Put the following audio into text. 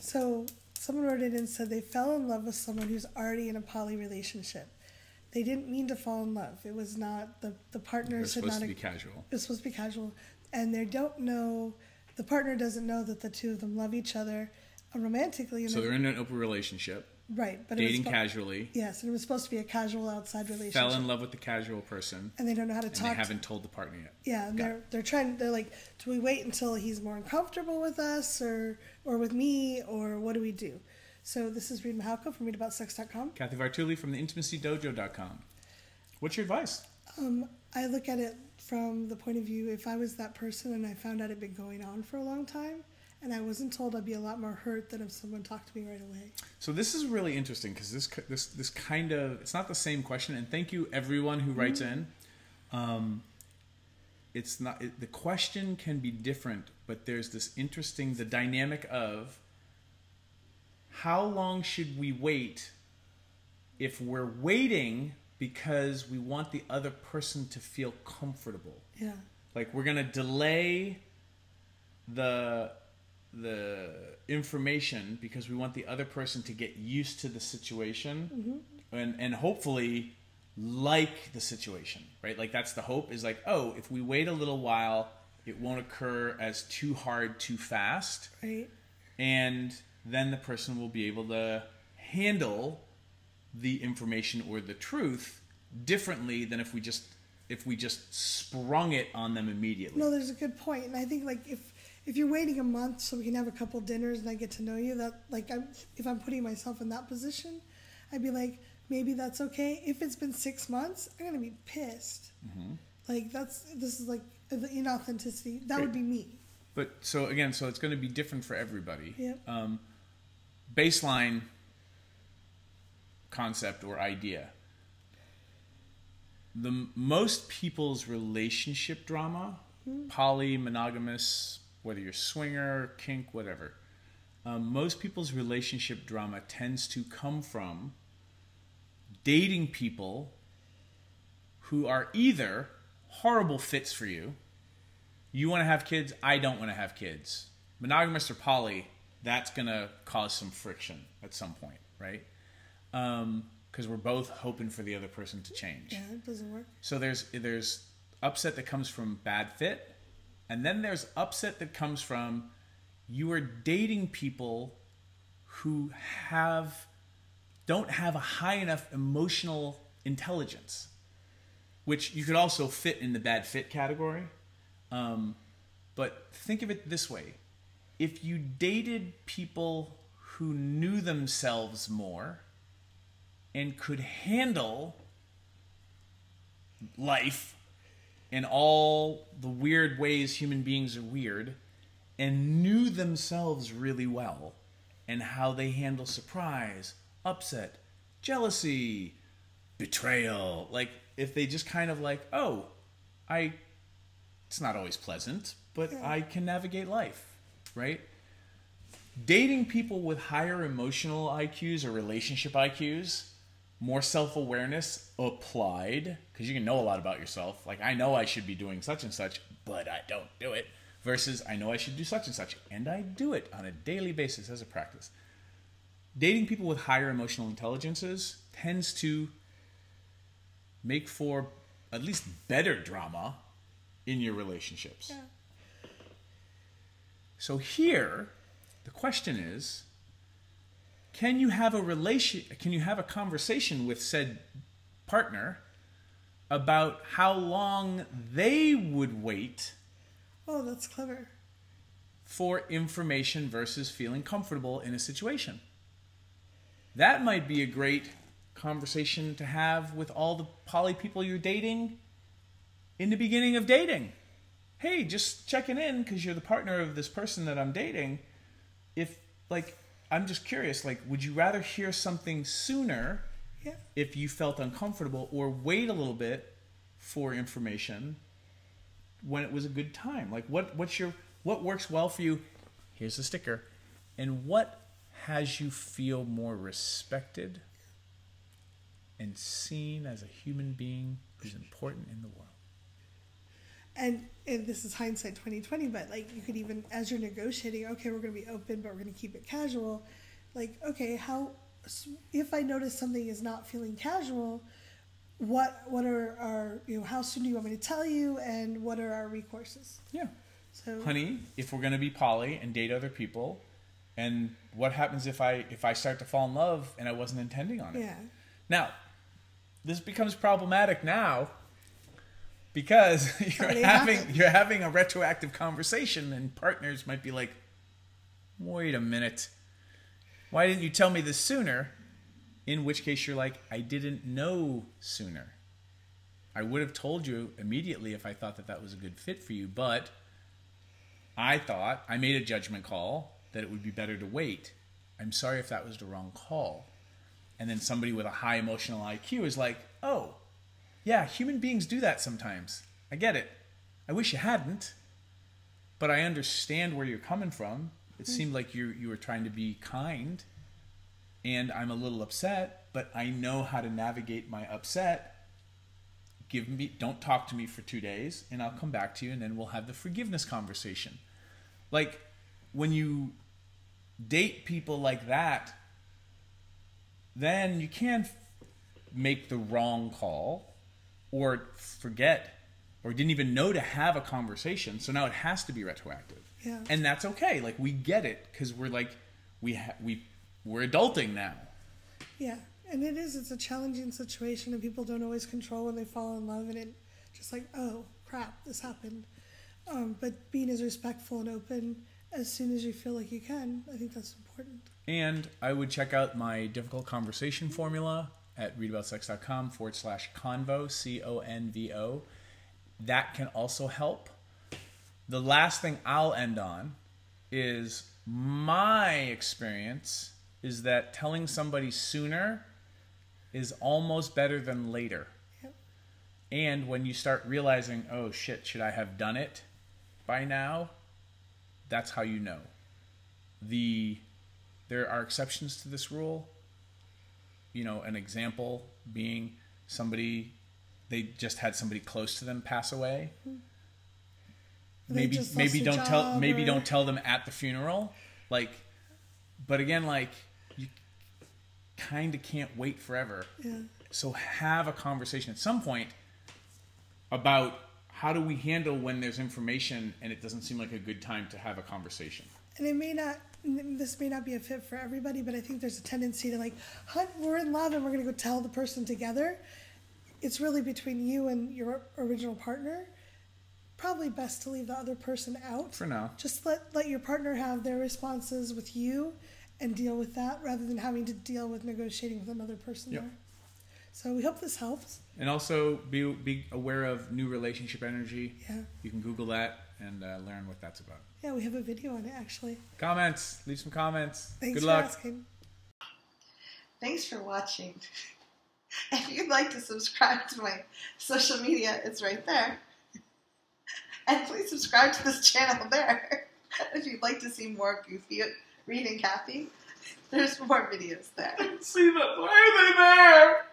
So someone wrote in and said they fell in love with someone who's already in a poly relationship. They didn't mean to fall in love. It was not the partners It was had not. supposed to be casual. It was supposed to be casual, and they don't know. The partner doesn't know that the two of them love each other romantically. And So they're in an open relationship. Right, but dating casually. Yes, and it was supposed to be a casual outside relationship. Fell in love with the casual person, and they don't know how to talk. And they haven't told the partner yet. Yeah, and they're trying. They're like, do we wait until he's more uncomfortable with us, or with me, or what do we do? So this is Reid Mahalka from readaboutsex.com. Cathy Vartuli from theintimacydojo.com. What's your advice? I look at it from the point of view, if I was that person and I found out it'd been going on for a long time, and I wasn't told, I'd be a lot more hurt than if someone talked to me right away. So this is really interesting because this kind of, it's not the same question. And thank you everyone who writes in. It's not, the question can be different, but there's this interesting, the dynamic of how long should we wait if we're waiting because we want the other person to feel comfortable. Yeah. Like we're going to delay the information because we want the other person to get used to the situation and hopefully like the situation, right? Like that's the hope is like, oh, if we wait a little while, it won't occur as too hard, too fast. Right. And then the person will be able to handle the information or the truth differently than if we just sprung it on them immediately. No, there's a good point. And I think like if you're waiting a month so we can have a couple dinners and I get to know you, that like if I'm putting myself in that position, I'd be like, maybe that's okay. If it's been 6 months, I'm gonna be pissed. Like this is like the inauthenticity. That would be me. But so again, so it's going to be different for everybody. Yeah. Baseline concept or idea. Most people's relationship drama, poly, monogamous, whether you're swinger, kink, whatever, most people's relationship drama tends to come from dating people who are either horrible fits for you. You want to have kids, I don't want to have kids. Monogamous or poly, that's going to cause some friction at some point, right? Because we're both hoping for the other person to change. Yeah, it doesn't work. So there's upset that comes from bad fit, and then there's upset that comes from you are dating people who don't have a high enough emotional intelligence, which you could also fit in the bad fit category. But think of it this way. If you dated people who knew themselves more and could handle life in all the weird ways human beings are weird and knew themselves really well and how they handle surprise, upset, jealousy, betrayal, like if they just kind of like, oh, it's not always pleasant, but I can navigate life, right? Dating people with higher emotional IQs or relationship IQs, more self-awareness applied, because you can know a lot about yourself. Like, I know I should be doing such and such, but I don't do it. Versus, I know I should do such and such, and I do it on a daily basis as a practice. Dating people with higher emotional intelligences tends to make for at least better drama in your relationships. Yeah. So here, the question is, can you have a conversation with said partner about how long they would wait? Oh, that's clever. For information versus feeling comfortable in a situation. That might be a great conversation to have with all the poly people you're dating in the beginning of dating. Hey, just checking in because you're the partner of this person that I'm dating. I'm just curious, would you rather hear something sooner if you felt uncomfortable, or wait a little bit for information when it was a good time? Like, what works well for you? Here's the sticker. And what has you feel more respected and seen as a human being who's important in the world? And this is hindsight 2020, but like you could even, as you're negotiating, okay, we're going to be open, but we're going to keep it casual. Like, okay, if I notice something is not feeling casual, what are our, how soon do you want me to tell you, and what are our recourses? Yeah. So, honey, if we're going to be poly and date other people, and what happens if I start to fall in love and I wasn't intending on it? Yeah. Now, this becomes problematic now because you're having a retroactive conversation, and partners might be like, wait a minute, why didn't you tell me this sooner? In which case you're like, I didn't know sooner. I would have told you immediately if I thought that was a good fit for you, but I made a judgment call that it would be better to wait. I'm sorry if that was the wrong call. And then somebody with a high emotional IQ is like, oh, yeah, human beings do that sometimes. I get it. I wish you hadn't, but I understand where you're coming from. It seemed like you were trying to be kind, and I'm a little upset, but I know how to navigate my upset. Don't talk to me for 2 days, and I'll come back to you, and then we'll have the forgiveness conversation. Like, when you date people like that, then you can make the wrong call or forget or didn't even know to have a conversation. So now it has to be retroactive. Yeah. And that's okay. Like, we get it because we're like, we're adulting now. Yeah. And it's a challenging situation, and people don't always control when they fall in love, and it just like, oh crap, this happened. But being as respectful and open as soon as you feel like you can, I think that's important. And I would check out my difficult conversation formula at readaboutsex.com/convo, CONVO. That can also help. The last thing I'll end on is my experience is that telling somebody sooner is almost better than later. Yep. And when you start realizing, oh shit, should I have done it by now? That's how you know. There are exceptions to this rule. An example being they just had somebody close to them pass away. Maybe don't tell them at the funeral. Like, but again, like, you kind of can't wait forever. Yeah. So have a conversation at some point about how do we handle when there's information and it doesn't seem like a good time to have a conversation. And this may not be a fit for everybody, but I think there's a tendency to like, we're in love and we're going to go tell the person together. It's really between you and your original partner. Probably best to leave the other person out. For now. Just let your partner have their responses with you and deal with that rather than having to deal with negotiating with another person there. So we hope this helps. And also be aware of new relationship energy. Yeah. You can Google that and learn what that's about. Yeah, we have a video on it actually. Comments. Leave some comments. Thanks Good luck. for asking. Thanks for watching. If you'd like to subscribe to my social media, it's right there. And please subscribe to this channel there. If you'd like to see more goofy Reid and Cathy, there's more videos there. See them. Why are they there?